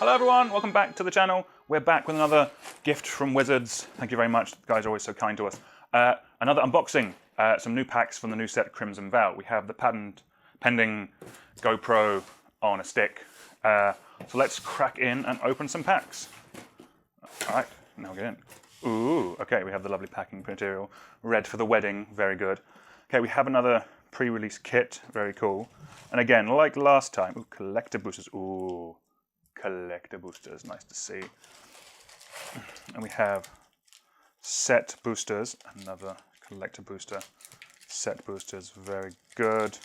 Hello everyone, welcome back to the channel. We're back with another gift from Wizards. Thank you very much, the guys are always so kind to us. Another unboxing, some new packs from the new set Crimson Vowel. We have the pending GoPro on a stick. So let's crack in and open some packs. All right, now get in. Ooh, okay, we have the lovely packing material. Red for the wedding, very good. Okay, we have another pre-release kit, very cool. And again, like last time, ooh, collector boosters, ooh. Collector boosters, nice to see. And we have set boosters, another collector booster. Set boosters, very good.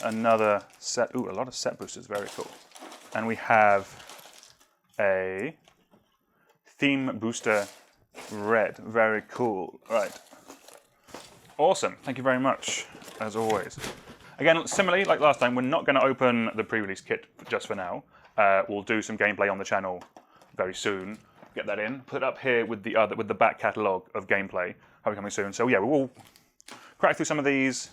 Another set, ooh, a lot of set boosters, very cool. And we have a theme booster red, very cool. Right. Awesome, thank you very much, as always. Again, similarly, like last time, we're not going to open the pre-release kit just for now. We'll do some gameplay on the channel very soon. Get that in. Put it up here with the back catalogue of gameplay. Hopefully coming soon. So yeah, we'll crack through some of these.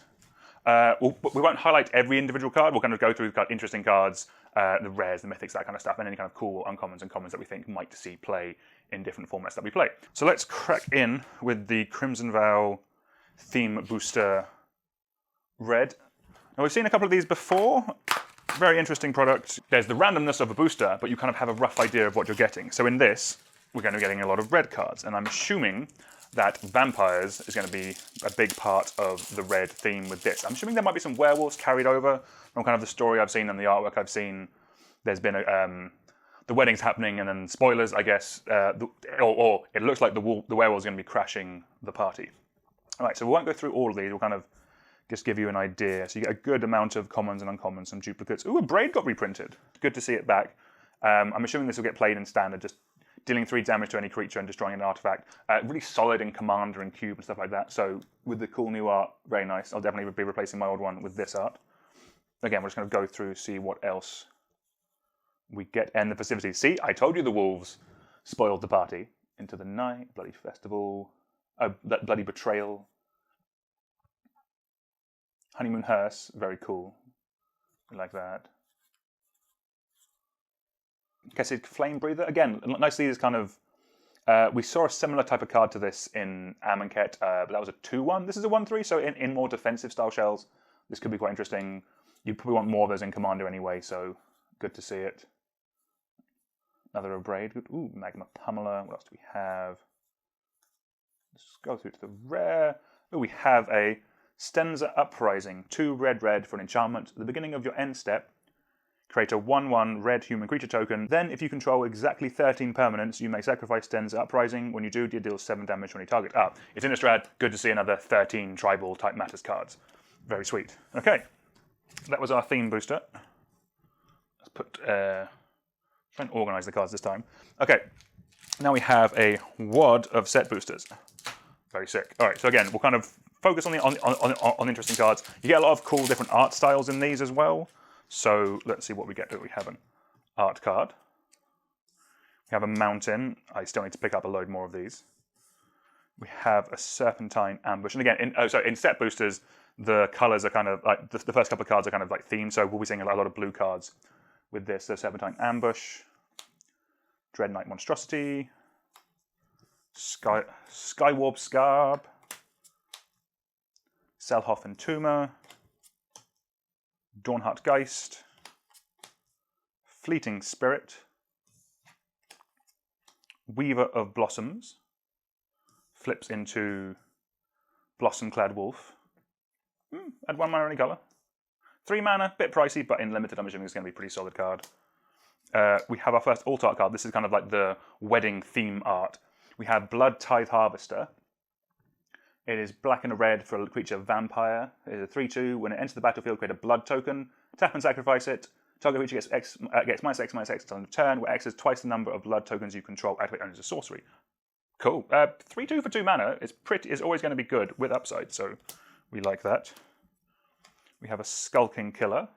We won't highlight every individual card. We'll kind of go through interesting cards, the rares, the mythics, that kind of stuff, and any kind of cool uncommons and commons that we think might see play in different formats that we play. So let's crack in with the Crimson Vowel theme booster red. Now, we've seen a couple of these before. Very interesting product. There's the randomness of a booster, but you kind of have a rough idea of what you're getting. So in this, we're going to be getting a lot of red cards, and I'm assuming that vampires is going to be a big part of the red theme with this. I'm assuming there might be some werewolves carried over from kind of the story I've seen and the artwork I've seen. There's been the wedding's happening, and then spoilers, I guess, or it looks like the werewolves are going to be crashing the party. All right, so we won't go through all of these. We'll kind of just give you an idea. So you get a good amount of commons and uncommons, some duplicates. Ooh, a braid got reprinted. Good to see it back. I'm assuming this will get played in standard, just dealing 3 damage to any creature and destroying an artifact. Really solid in Commander and Cube and stuff like that. So with the cool new art, very nice. I'll definitely be replacing my old one with this art. Again, we're just going to go through, see what else we get. And the festivities. See, I told you the wolves spoiled the party. Into the Night, Bloody Festival, that Bloody Betrayal. Honeymoon Hearse, very cool. We like that. Kessid Flame Breather, again, nice to see this kind of. We saw a similar type of card to this in Amonkhet, but that was a 2-1. This is a 1-3, so in more defensive style shells, this could be quite interesting. You probably want more of those in Commander anyway, so good to see it. Another Abrade. Ooh, Magma Pummeler. What else do we have? Let's go through to the rare. Ooh, we have a Stenza Uprising, 2 red for an enchantment. At the beginning of your end step, create a 1/1 red human creature token. Then, if you control exactly 13 permanents, you may sacrifice Stenza Uprising. When you do, you deal 7 damage to any target. It's Innistrad. Good to see another 13 tribal type matters cards. Very sweet. Okay, that was our theme booster. Let's try and organize the cards this time. Okay, now we have a wad of set boosters. Very sick. All right, so again, we'll kind of focus on interesting cards. You get a lot of cool different art styles in these as well. So let's see what we get. We have an art card. We have a mountain. I still need to pick up a load more of these. We have a Serpentine Ambush. And again, in set boosters, the colors are kind of like, the first couple of cards are kind of like themed. So we'll be seeing a lot of blue cards with this. So Serpentine Ambush, Dread Knight Monstrosity, Skywarp Scarb, Selhoff Entomber, Dawnheart Geist, Fleeting Spirit, Weaver of Blossoms, flips into Blossom-Clad Wolf. Add 1 mana any colour. 3 mana, bit pricey, but in limited I'm assuming it's going to be a pretty solid card. We have our first alt art card. This is kind of like the wedding theme art. We have Blood Tithe Harvester. It is black and a red for a creature vampire. It is a 3/2. When it enters the battlefield, create a blood token. Tap and sacrifice it. Target creature gets -X/-X until end of turn, where X is twice the number of blood tokens you control. Activate only as a sorcery. Cool. 3/2 for 2 mana is always going to be good with upside, so we like that. We have a Skulking Killer.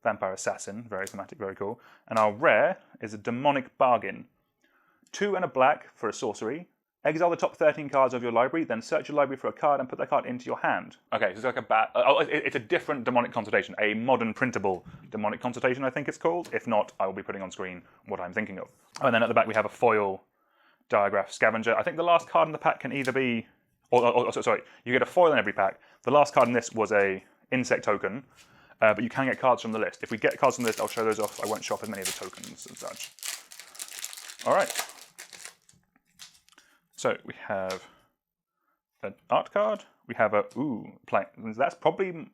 Vampire Assassin, very thematic, very cool. And our rare is a Demonic Bargain. 2 and a black for a sorcery. Exile the top 13 cards of your library, then search your library for a card and put that card into your hand. Okay, so it's like a it's a different demonic consultation, a modern printable demonic consultation, I think it's called. If not, I will be putting on screen what I'm thinking of. And then at the back we have a foil diagraph scavenger. I think the last card in the pack can either be, sorry, you get a foil in every pack. The last card in this was a insect token, but you can get cards from the list. If we get cards from the list, I'll show those off. I won't show off as many of the tokens and such. All right. So we have an art card. We have a plane. That's probably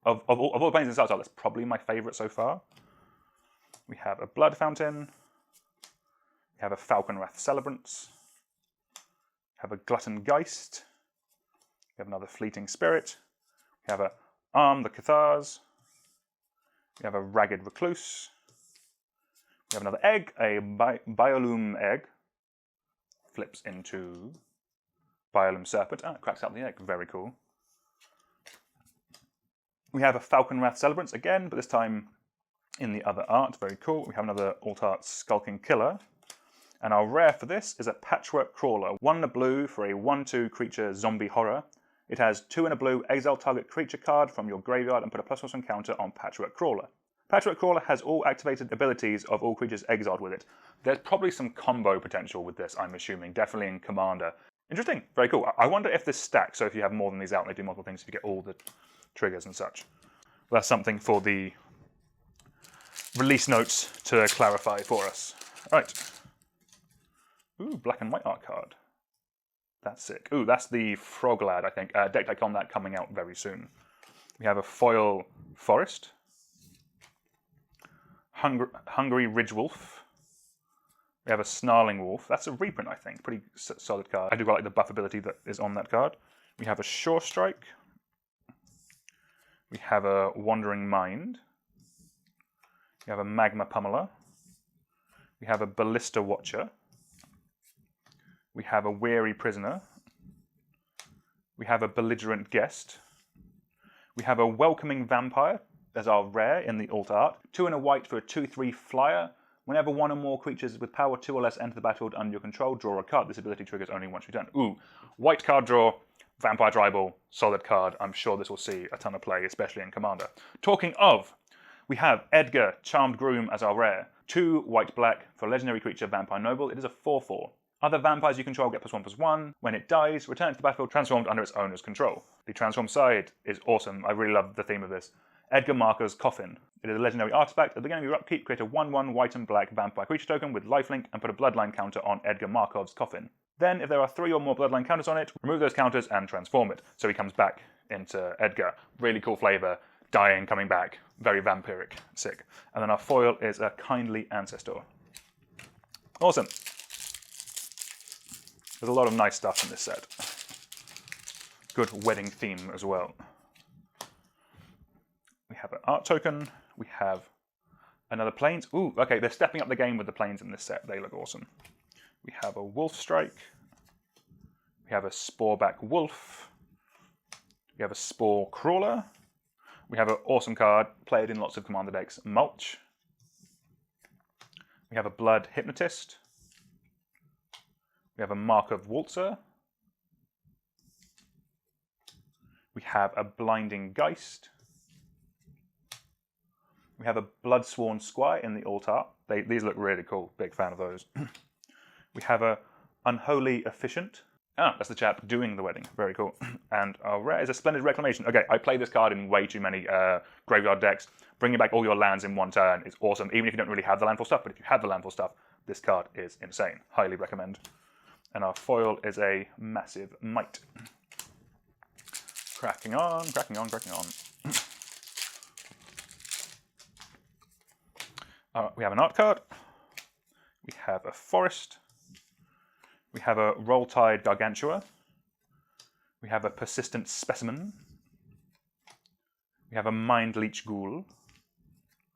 of all the planes in Star Style, that's probably my favourite so far. We have a blood fountain. We have a Falconwrath Celebrants. We have a Glutton Geist. We have another Fleeting Spirit. We have a Arm the Cathars. We have a Ragged Recluse. We have another egg, a Biolume egg. Flips into Biolume Serpent. Ah, it cracks out the egg. Very cool. We have a Falconwrath Celebrants again, but this time in the other art. Very cool. We have another alt art Skulking Killer. And our rare for this is a Patchwork Crawler. 1 in a blue for a 1/2 creature zombie horror. It has 2 in a blue, exile target creature card from your graveyard and put a +1 counter on Patchwork Crawler. Patchwork Crawler has all activated abilities of all creatures exiled with it. There's probably some combo potential with this, I'm assuming. Definitely in Commander. Interesting. Very cool. I wonder if this stacks, so if you have more than these out, they do multiple things if you get all the triggers and such. Well, that's something for the release notes to clarify for us. All right. Ooh, black and white art card. That's sick. Ooh, that's the Frog Lad, I think. Deck on that coming out very soon. We have a foil Forest. Hungry Ridgewolf. We have a Snarling Wolf. That's a reprint, I think. Pretty solid card. I do quite like the buff ability that is on that card. We have a Shore Strike. We have a Wandering Mind. We have a Magma Pummeler. We have a Ballista Watcher. We have a Weary Prisoner. We have a Belligerent Guest. We have a Welcoming Vampire as our rare in the alt art. 2 in a white for a 2/3 flyer. Whenever 1 or more creatures with power 2 or less enter the battlefield under your control, draw a card. This ability triggers only once per turn. Ooh, white card draw, Vampire Tribal, solid card. I'm sure this will see a ton of play, especially in Commander. Talking of, we have Edgar, Charmed Groom as our rare. 2 white-black for legendary creature Vampire Noble. It is a 4/4. Other vampires you control get +1/+1. When it dies, return it to the battlefield transformed under its owner's control. The transform side is awesome. I really love the theme of this. Edgar Marker's Coffin. It is a legendary artifact. At the beginning of your upkeep, create a 1/1 white and black vampire creature token with lifelink and put a bloodline counter on Edgar Markov's Coffin. Then, if there are 3 or more bloodline counters on it, remove those counters and transform it. So he comes back into Edgar. Really cool flavor. Dying, coming back. Very vampiric. Sick. And then our foil is a Kindly Ancestor. Awesome. There's a lot of nice stuff in this set. Good wedding theme as well. We have an art token. We have another planes. Ooh, okay, they're stepping up the game with the planes in this set. They look awesome. We have a Wolf Strike. We have a Sporeback Wolf. We have a Spore Crawler. We have an awesome card, played in lots of Commander decks, Mulch. We have a Blood Hypnotist. We have a Markov Waltzer. We have a Blinding Geist. We have a Bloodsworn Squire in the alt art. These look really cool. Big fan of those. We have a Unholy Efficient. Ah, that's the chap doing the wedding. Very cool. And our rare is a Splendid Reclamation. Okay, I play this card in way too many graveyard decks. Bringing back all your lands in one turn is awesome, even if you don't really have the landfall stuff. But if you have the landfall stuff, this card is insane. Highly recommend. And our foil is a Massive Might. Cracking on, cracking on, cracking on. We have an art card. We have a Forest. We have a Roll-Tide Gargantua. We have a Persistent Specimen. We have a Mind Leech Ghoul.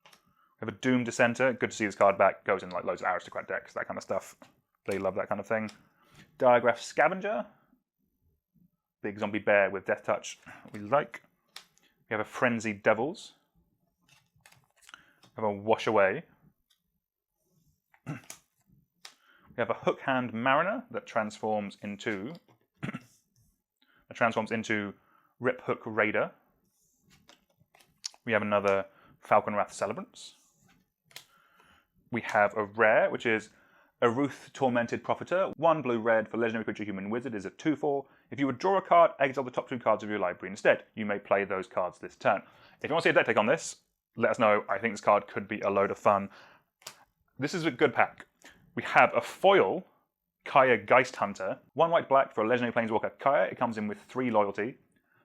We have a Doom Dissenter. Good to see this card back. Goes in like loads of Aristocrat decks, that kind of stuff. They love that kind of thing. Diagraph Scavenger. Big zombie bear with Death Touch. We like. We have a Frenzied Devils. We have a Wash Away. We We have a Hook Hand Mariner that transforms into Rip Hook Raider. We have another Falconwrath Celebrants. We have a rare, which is a Ruth Tormented Profiteer. 1 blue-red for legendary creature human wizard is a 2/4. If you would draw a card, exile the top 2 cards of your library instead. You may play those cards this turn. If you want to see a deck take on this, let us know. I think this card could be a load of fun. This is a good pack. We have a foil Kaya Geist Hunter. 1 white-black for a legendary planeswalker Kaya. It comes in with 3 loyalty.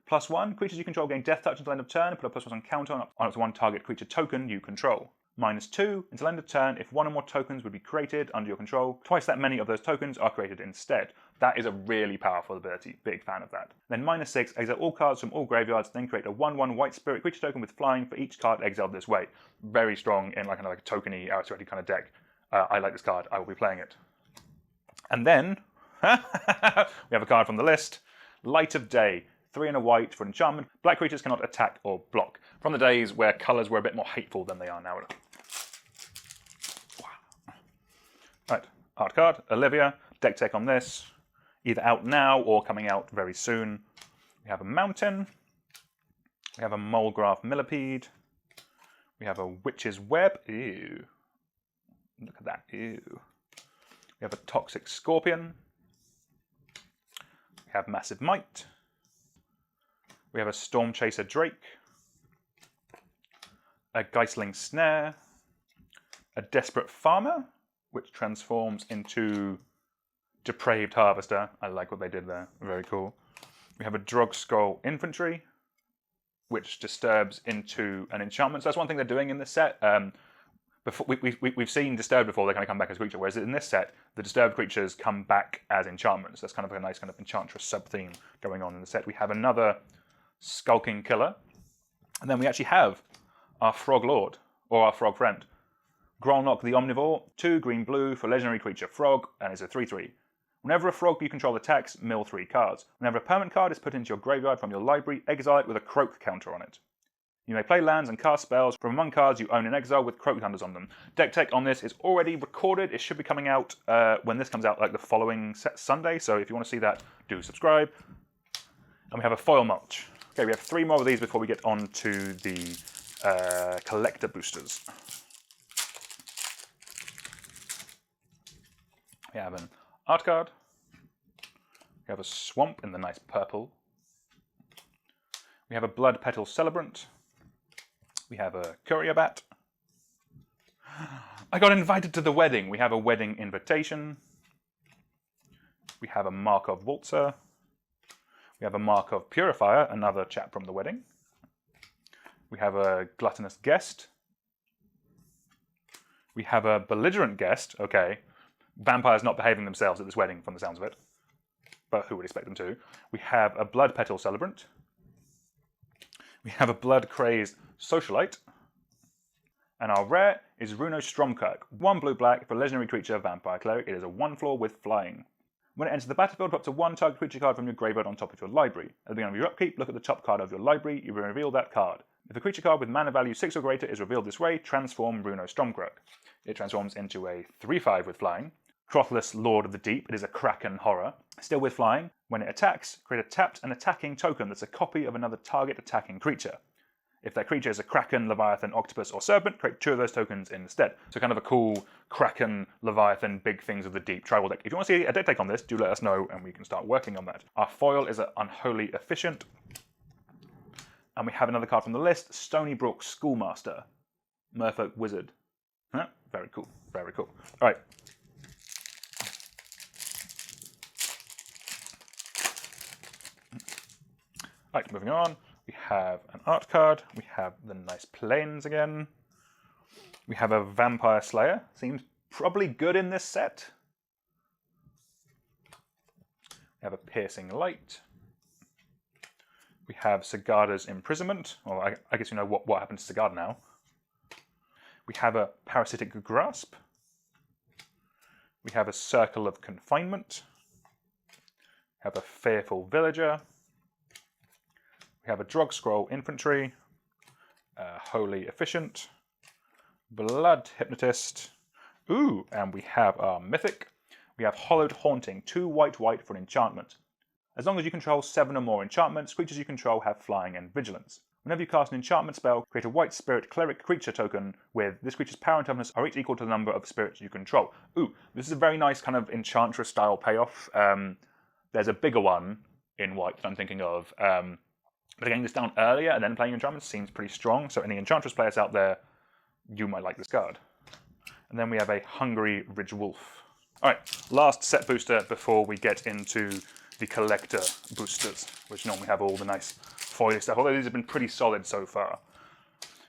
+1, creatures you control gain death touch until end of turn. Put a +1 on counter on up to 1 target creature token you control. -2, until end of turn, if 1 or more tokens would be created under your control, twice that many of those tokens are created instead. That is a really powerful ability. Big fan of that. Then -6, exile all cards from all graveyards, then create a 1/1 white spirit creature token with flying for each card exiled this way. Very strong in like a tokeny, aristocratic kind of deck. I like this card. I will be playing it. And then, we have a card from the list. Light of Day. 3 and a white for an enchantment. Black creatures cannot attack or block. From the days where colours were a bit more hateful than they are now. Right, art card, Olivia. Deck tech on this. Either out now or coming out very soon. We have a Mountain. We have a Molegraph Millipede. We have a Witch's Web. Ew. Look at that. Ew. We have a Toxic Scorpion. We have Massive Might. We have a Storm Chaser Drake. A Geistling Snare. A Desperate Farmer, which transforms into Depraved Harvester. I like what they did there. Very cool. We have a Drog Skull Infantry, which disturbs into an enchantment. So that's one thing they're doing in this set. Before, we've seen Disturbed before, they kind of come back as a creature, whereas in this set, the Disturbed creatures come back as enchantments. That's kind of a nice kind of Enchantress sub-theme going on in the set. We have another Skulking Killer. And then we actually have our Frog Lord, or our Frog Friend. Grolnok the Omnivore, 2 green-blue for legendary creature Frog, and it's a 3/3. Whenever a frog you control attacks, mill 3 cards. Whenever a permanent card is put into your graveyard from your library, exile it with a Croak counter on it. You may play lands and cast spells from among cards you own in exile with Croak counters on them. Deck tech on this is already recorded. It should be coming out when this comes out, like the following Sunday. So if you want to see that, do subscribe. And we have a Foil Mulch. Okay, we have 3 more of these before we get on to the collector boosters. We have an art card. We have a Swamp in the nice purple. We have a Blood Petal Celebrant. We have a Courier Bat. I got invited to the wedding. We have a Wedding Invitation. We have a Markov Waltzer. We have a Markov Purifier, another chap from the wedding. We have a Gluttonous Guest. We have a Belligerent Guest. Okay. Vampires not behaving themselves at this wedding, from the sounds of it. But who would expect them to? We have a Blood Petal Celebrant. We have a Blood Crazed Socialite. And our rare is Runo Stromkirk. 1 blue-black for legendary creature Vampire Cleric. It is a 1/4 with flying. When it enters the battlefield, put up to 1 target creature card from your graveyard on top of your library. At the beginning of your upkeep, look at the top card of your library. You will reveal that card. If a creature card with mana value 6 or greater is revealed this way, transform Runo Stromkirk. It transforms into a 3/5 with flying. Crothless Lord of the Deep. It is a Kraken horror. Still with flying. When it attacks, create a tapped and attacking token that's a copy of another target attacking creature. If that creature is a Kraken, Leviathan, Octopus, or Serpent, create 2 of those tokens instead. So kind of a cool Kraken, Leviathan, big things of the deep tribal deck. If you want to see a deck take on this, do let us know and we can start working on that. Our foil is an Unholy Efficient. And we have another card from the list, Stony Brook Schoolmaster. Merfolk Wizard. Huh? Very cool, very cool. All right. Right, moving on. We have an art card. We have the nice planes again. We have a Vampire Slayer. Seems probably good in this set. We have a Piercing Light. We have Sigarda's Imprisonment. Well, I guess you know what happens to Sigarda now. We have a Parasitic Grasp. We have a Circle of Confinement. We have a Fearful Villager. We have a Drog Scroll Infantry, Holy Efficient, Blood Hypnotist, ooh, and we have our Mythic, We have Hollowed Haunting, 2 white for an enchantment. As long as you control 7 or more enchantments, creatures you control have flying and vigilance. Whenever you cast an enchantment spell, create a white spirit cleric creature token with this creature's power and toughness are each equal to the number of spirits you control. Ooh, this is a very nice kind of Enchantress style payoff. There's a bigger one in white that I'm thinking of. But getting this down earlier and then playing enchantments seems pretty strong. So any Enchantress players out there, you might like this card. And then we have a Hungry Ridge Wolf. Alright, last set booster before we get into the collector boosters, which normally have all the nice foil stuff, although these have been pretty solid so far.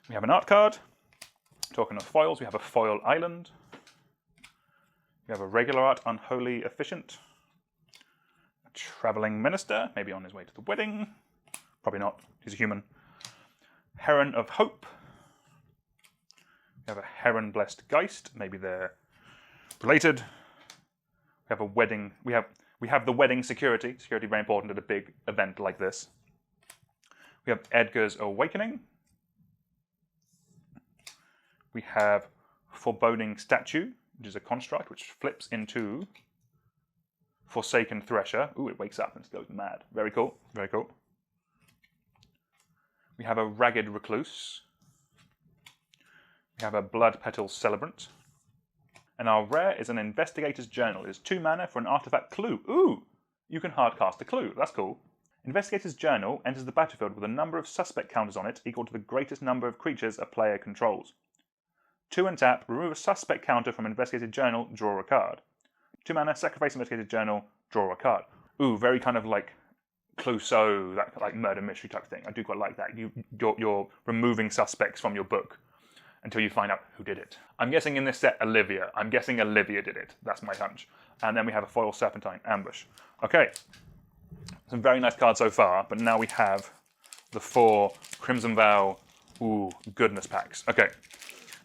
We have an art card. Talking of foils, we have a foil island. We have a regular art, Unholy Efficient. A traveling minister, maybe on his way to the wedding. Probably not, he's a human. Heron of Hope. We have a Heron Blessed Geist, maybe they're related. We have a wedding, we have the wedding security. Security very important at a big event like this. We have Edgar's Awakening. We have Foreboding Statue, which is a construct which flips into Forsaken Thresher. Ooh, it wakes up and goes mad. Very cool, very cool. We have a Ragged Recluse. We have a Blood Petal Celebrant. And our rare is an Investigator's Journal. It is 2 mana for an artifact clue. Ooh, you can hard cast a clue. That's cool. Investigator's Journal enters the battlefield with a number of suspect counters on it equal to the greatest number of creatures a player controls. 2 and tap, remove a suspect counter from Investigator's Journal, draw a card. 2 mana, sacrifice Investigator's Journal, draw a card. Ooh, very kind of like Clouseau, that like murder mystery type thing. I do quite like that. You're removing suspects from your book until you find out who did it. I'm guessing in this set, Olivia. I'm guessing Olivia did it. That's my hunch. And then we have a foil Serpentine Ambush. Okay. Some very nice cards so far, but now we have the 4 Crimson Vow, ooh, goodness packs. Okay,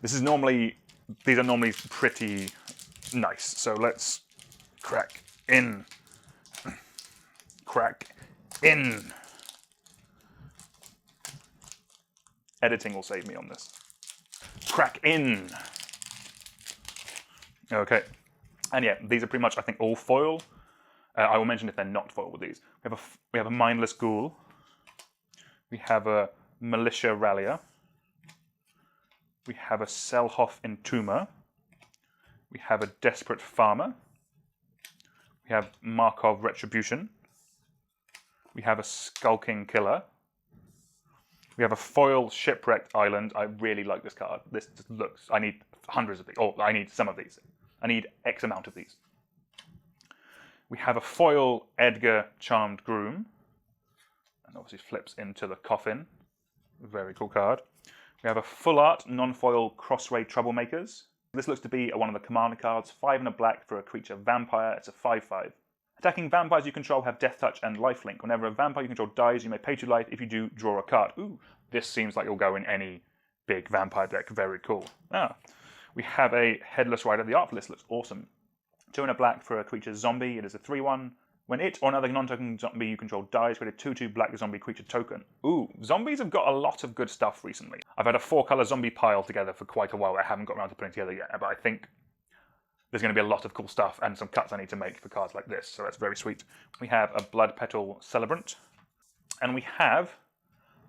these are normally pretty nice. So let's crack in. Crack in. Editing will save me on this. Crack in. Okay, and yeah, these are pretty much, I think, all foil. I will mention if they're not foil with these. We have a Mindless Ghoul. We have a Militia Rallier. We have a Selhoff Entomber. We have a Desperate Farmer. We have Markov Retribution. We have a Skulking Killer. We have a foil Shipwrecked Island. I really like this card. This just looks, I need hundreds of these. Oh, I need some of these. I need X amount of these. We have a foil Edgar Charmed Groom. And obviously flips into the coffin. Very cool card. We have a full art non-foil Crossray Troublemakers. This looks to be one of the commander cards. 5 and a black for a creature vampire. It's a 5/5. Attacking vampires you control have Death Touch and Lifelink. Whenever a vampire you control dies, you may pay 2 life. If you do, draw a card. Ooh, this seems like it'll go in any big vampire deck. Very cool. We have a Headless Rider. The art for this looks awesome. 2 and a black for a creature zombie. It is a 3/1. When it or another non-token zombie you control dies, create a 2/2 black zombie creature token. Ooh, zombies have got a lot of good stuff recently. I've had a 4-color zombie pile together for quite a while. I haven't got around to putting together yet, but I think there's going to be a lot of cool stuff and some cuts I need to make for cards like this, so that's very sweet. We have a Blood Petal Celebrant, and we have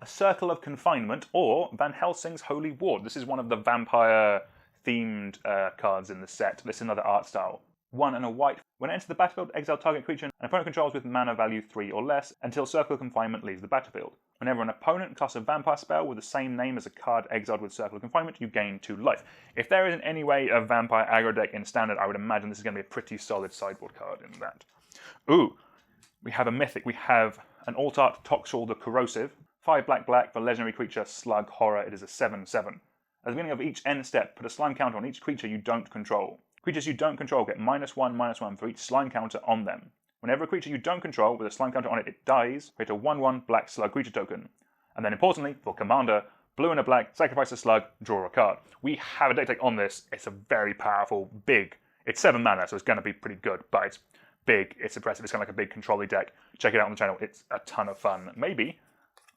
a Circle of Confinement, or Van Helsing's Holy Ward. This is one of the vampire-themed cards in the set. This is another art style. 1 and a white. When it enters the battlefield, exile target creature an opponent controls with mana value 3 or less until Circle of Confinement leaves the battlefield. Whenever an opponent casts a vampire spell with the same name as a card exiled with Circle of Confinement, you gain 2 life. If there isn't any way a vampire aggro deck in Standard, I would imagine this is going to be a pretty solid sideboard card in that. Ooh, we have a mythic. We have an alt-art Toxel the Corrosive. 5 black for legendary creature Slug Horror. It is a 7/7. At the beginning of each end step, put a slime counter on each creature you don't control. Creatures you don't control get -1/-1 for each slime counter on them. Whenever a creature you don't control with a slime counter on it, it dies, create a 1/1 black slug creature token. And then importantly, for commander, blue and a black, sacrifice a slug, draw a card. We have a deck on this. It's a very powerful, big, it's 7 mana, so it's going to be pretty good, but it's big, it's impressive, it's kind of like a big control-y deck. Check it out on the channel, it's a ton of fun. Maybe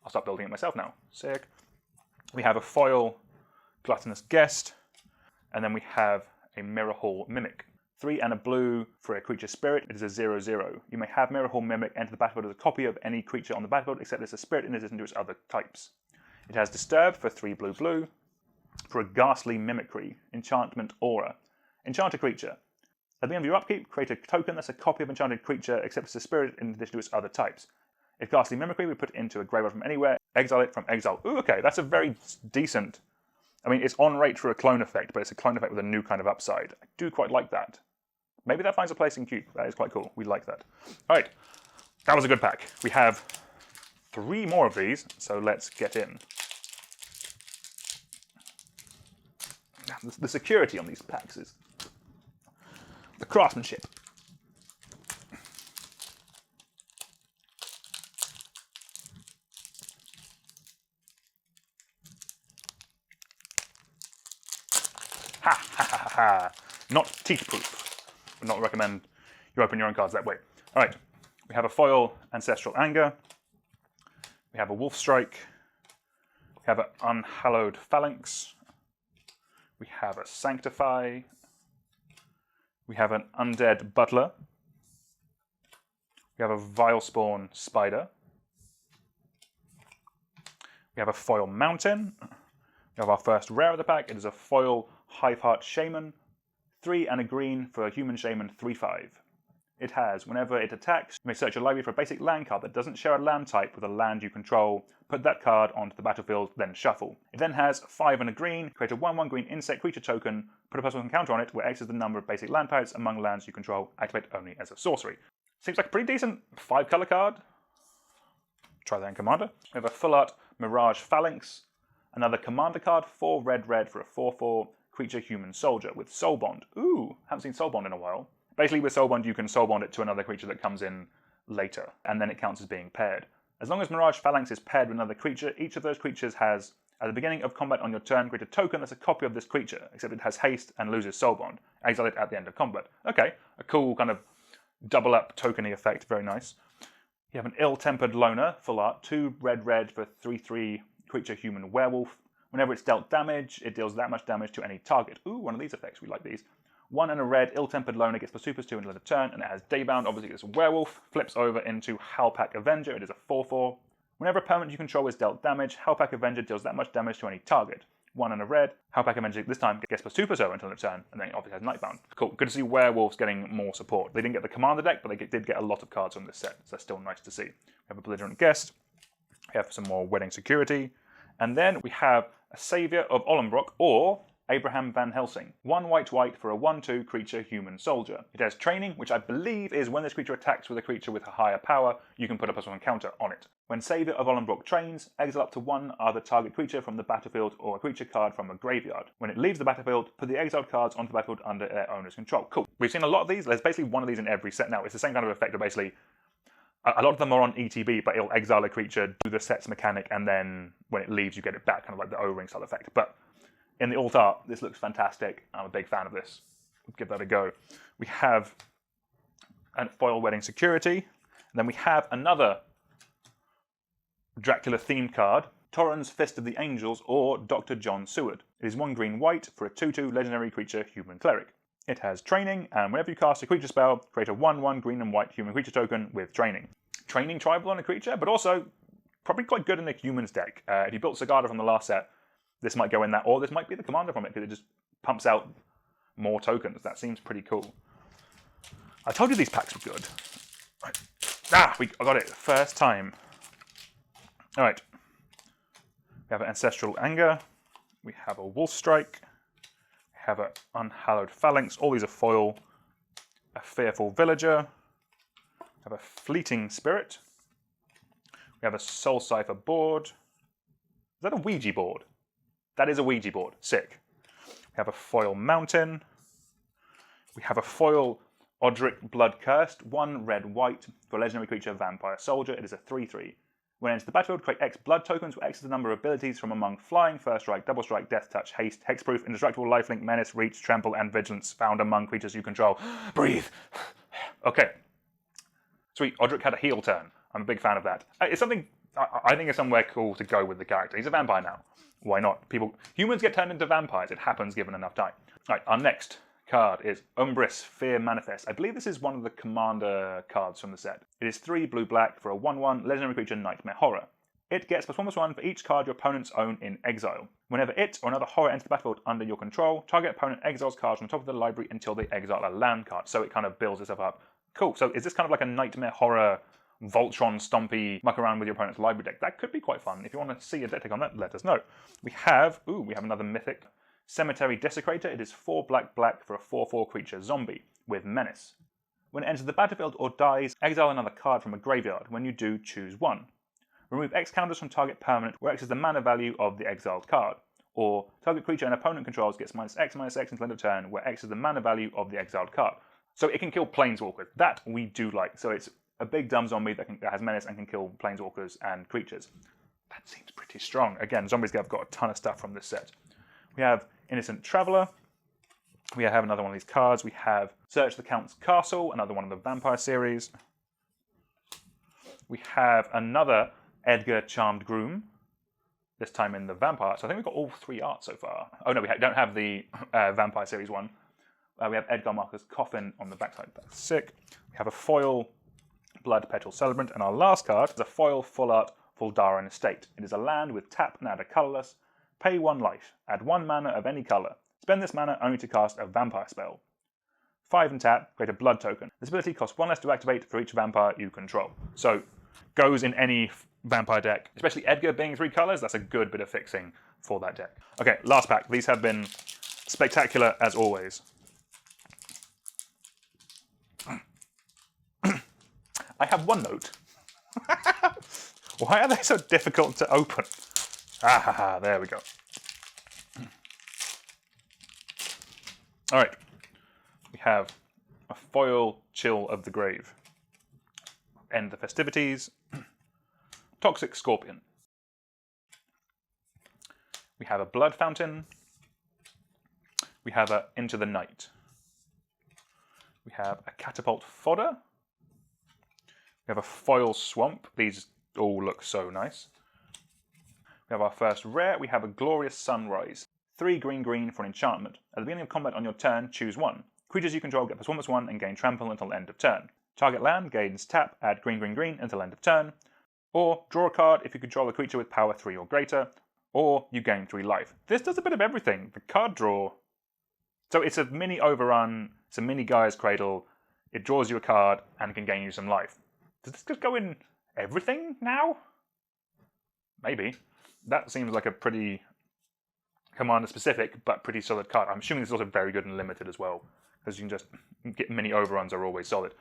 I'll start building it myself now. Sick. We have a foil Gluttonous Guest, and then we have a Mirror Hall Mimic. 3 and a blue for a creature spirit. It is a 0/0. You may have Mirror Hall Mimic enter the battlefield as a copy of any creature on the battlefield, except it's a spirit in addition to its other types. It has Disturb for 3 blue, for a Ghastly Mimicry, Enchantment Aura. Enchant a creature. At the end of your upkeep, create a token that's a copy of enchanted creature, except it's a spirit in addition to its other types. If Ghastly Mimicry, we put it into a graveyard from anywhere, exile it from exile. Ooh, okay, that's a very decent... I mean, it's on rate for a clone effect, but it's a clone effect with a new kind of upside. I do quite like that. Maybe that finds a place in Cube. That is quite cool. We like that. All right, that was a good pack. We have 3 more of these, so let's get in. The security on these packs is the craftsmanship. Ha ha ha ha! Not teeth proof. Would not recommend you open your own cards that way. All right, we have a foil Ancestral Anger. We have a Wolf Strike. We have an Unhallowed Phalanx. We have a Sanctify. We have an Undead Butler. We have a Vilespawn Spider. We have a foil Mountain. We have our first rare of the pack. It is a foil Hiveheart Shaman. 3 and a green for a Human Shaman 3/5. It has, whenever it attacks, you may search your library for a basic land card that doesn't share a land type with a land you control. Put that card onto the battlefield, then shuffle. It then has 5 and a green, create a 1/1 green insect creature token, put a +1 counter on it, where X is the number of basic land types among lands you control, activate only as a sorcery. Seems like a pretty decent 5-color card. Try that in Commander. We have a full art Mirage Phalanx, another Commander card, 4 red for a 4/4 creature human soldier with Soulbond. Ooh, haven't seen Soulbond in a while. Basically with Soulbond you can Soulbond it to another creature that comes in later, and then it counts as being paired. As long as Mirage Phalanx is paired with another creature, each of those creatures has, at the beginning of combat on your turn, create a token that's a copy of this creature, except it has haste and loses Soulbond. Exile it at the end of combat. Okay, a cool kind of double up tokeny effect, very nice. You have an Ill-Tempered Loner, full art, 2 red for 3/3 creature human werewolf. Whenever it's dealt damage, it deals that much damage to any target. Ooh, one of these effects, we like these. 1 and a red, Ill-Tempered Loner gets +2/+2 until end of turn, and it has Daybound. Obviously, it's a werewolf. Flips over into Howlpack Avenger. It is a 4/4. Whenever a permanent you control is dealt damage, Howlpack Avenger deals that much damage to any target. 1 and a red. Howlpack Avenger this time gets +2/+0 until end of turn, and then it obviously has Nightbound. Cool. Good to see werewolves getting more support. They didn't get the Commander deck, but they did get a lot of cards from this set, so that's still nice to see. We have a Belligerent Guest. We have some more Wedding Security. And then we have a Savior of Ollenbrock, or Abraham Van Helsing. 1 white for a 1/2 creature human soldier. It has training, which I believe is when this creature attacks with a creature with a higher power, you can put a +1 counter on it. When Savior of Ollenbrock trains, exile up to 1 other target creature from the battlefield or a creature card from a graveyard. When it leaves the battlefield, put the exiled cards onto the battlefield under their owner's control. Cool. We've seen a lot of these. There's basically one of these in every set now. It's the same kind of effect of basically a lot of them are on ETB, but it'll exile a creature, do the set's mechanic, and then when it leaves, you get it back, kind of like the O-ring style effect. But in the alt art, this looks fantastic. I'm a big fan of this. We'll give that a go. We have a foil Wedding Security. And then we have another Dracula-themed card, Torrens Fist of the Angels, or Dr. John Seward. It is 1 green for a 2/2 legendary creature human cleric. It has training, and whenever you cast a creature spell, create a 1/1 green and white human creature token with training. Training tribal on a creature, but also probably quite good in the humans deck. If you built Sagada from the last set, this might go in that, or this might be the commander from it, because it just pumps out more tokens. That seems pretty cool. I told you these packs were good. Right. I got it. First time. All right. We have an Ancestral Anger. We have a Wolf Strike. We have an Unhallowed Phalanx. All these are foil. A Fearful Villager. We have a Fleeting Spirit. We have a Soul Cipher board. Is that a Ouija board? That is a Ouija board. Sick. We have a foil Mountain. We have a foil Odric Blood Cursed. 1 red for a legendary creature Vampire Soldier. It is a 3/3. When it enters the battlefield, create X blood tokens, where X is the number of abilities from among Flying, First Strike, Double Strike, Death Touch, Haste, Hexproof, Indestructible, Lifelink, Menace, Reach, Trample, and Vigilance found among creatures you control. Breathe. Okay. Sweet. Odric had a heal turn. I'm a big fan of that. It's something I think is somewhere cool to go with the character. He's a vampire now. Why not? Humans get turned into vampires. It happens given enough time. All right, our next card is Umbris, Fear Manifest. I believe this is one of the commander cards from the set. It is 3 blue-black for a 1/1 legendary creature Nightmare Horror. It gets +1/+1 for each card your opponents own in exile. Whenever it or another horror enters the battlefield under your control, target opponent exiles cards from the top of the library until they exile a land card. So it kind of builds itself up. Cool. So is this kind of like a Nightmare Horror, Voltron, Stompy, muck around with your opponent's library deck? That could be quite fun. If you want to see a deck take on that, let us know. We have another mythic. Cemetery Desecrator. It is 4 black for a 4/4 creature zombie with menace. When it enters the battlefield or dies, exile another card from a graveyard. When you do, choose one. Remove X counters from target permanent, where X is the mana value of the exiled card. Or target creature an opponent controls gets -X/-X until end of turn, where X is the mana value of the exiled card. So it can kill planeswalkers. That we do like. So it's a big dumb zombie that has menace and can kill planeswalkers and creatures. That seems pretty strong. Again, zombies have got a ton of stuff from this set. We have Innocent Traveler. We have another one of these cards. We have Search the Count's Castle, another one of the Vampire series. We have another Edgar Charmed Groom, this time in the Vampire. So I think we've got all 3 arts so far. Oh no, we don't have the Vampire series one. We have Edgar Marker's Coffin on the backside. That's sick. We have a foil Blood Petal Celebrant. And our last card is a foil full art Voldaran Estate. It is a land with tap and add a colorless. Pay 1 life. Add 1 mana of any color. Spend this mana only to cast a vampire spell. 5 and tap, create a blood token. This ability costs 1 less to activate for each vampire you control. So, goes in any vampire deck, especially Edgar being 3 colors. That's a good bit of fixing for that deck. Okay, last pack. These have been spectacular as always. I have one note. Why are they so difficult to open? Ah, there we go. All right. We have a foil Chill of the Grave. End the festivities. Toxic Scorpion. We have a Blood Fountain. We have a Into the Night. We have a Catapult Fodder. We have a Foil Swamp. These all look so nice. We have our first rare. We have a Glorious Sunrise. 3 green for an enchantment. At the beginning of combat on your turn, choose 1. Creatures you control get +1/+1 and gain trample until end of turn. Target land gains tap, add green until end of turn. Or draw a card if you control a creature with power 3 or greater. Or you gain 3 life. This does a bit of everything. The card draw. So it's a mini overrun. It's a mini Gaia's Cradle. It draws you a card and can gain you some life. Does this just go in everything now? Maybe. That seems like a pretty commander-specific, but pretty solid card. I'm assuming this is also very good and limited as well, because you can just get mini overruns are always solid.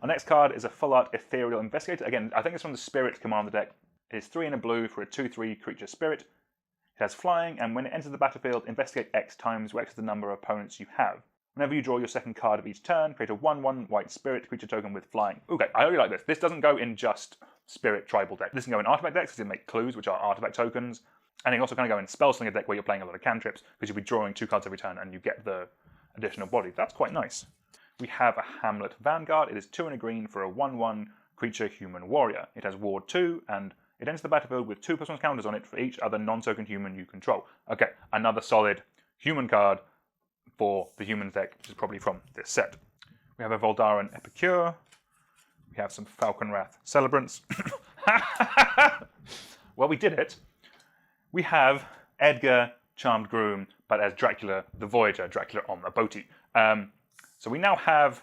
Our next card is a full-art Ethereal Investigator. Again, I think it's from the Spirit commander deck. It is 3 and a blue for a 2/3 creature spirit. It has flying, and when it enters the battlefield, investigate X times, where X is the number of opponents you have. Whenever you draw your second card of each turn, create a 1/1 white spirit creature token with flying. Okay, I really like this. This doesn't go in just Spirit tribal deck. This can go in artifact decks because it make clues, which are artifact tokens. And it can also kind of go in Spellslinger deck where you're playing a lot of cantrips, because you'll be drawing 2 cards every turn and you get the additional body. That's quite nice. We have a Hamlet Vanguard. It is 2 and a green for a 1/1 creature human warrior. It has Ward 2, and it enters the battlefield with 2+1 counters on it for each other non-token human you control. Okay, another solid human card for the humans deck, which is probably from this set. We have a Voldaran Epicure. We have some Falconwrath Celebrants. Well, we did it. We have Edgar Charmed Groom, but as Dracula the Voyager, Dracula on a boaty. So we now have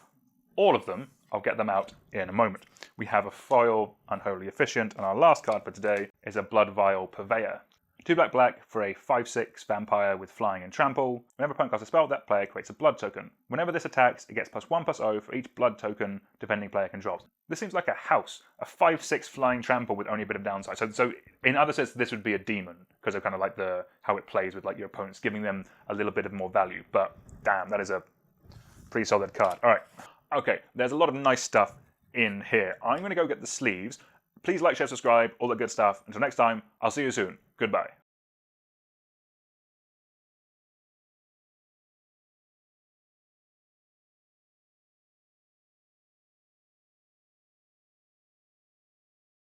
all of them. I'll get them out in a moment. We have a foil Unholy Efficient, and our last card for today is a Blood Vial Purveyor. 2 black for a 5/6 vampire with flying and trample. Whenever a opponent casts a spell, that player creates a blood token. Whenever this attacks, it gets +1/+0 for each blood token defending player controls. This seems like a house, a 5/6 flying trample with only a bit of downside. So in other sense, this would be a demon, because of kind of like how it plays with like your opponents, giving them a little bit of more value. But damn, that is a pretty solid card. All right. Okay, there's a lot of nice stuff in here. I'm going to go get the sleeves. Please like, share, subscribe, all that good stuff. Until next time, I'll see you soon. Goodbye.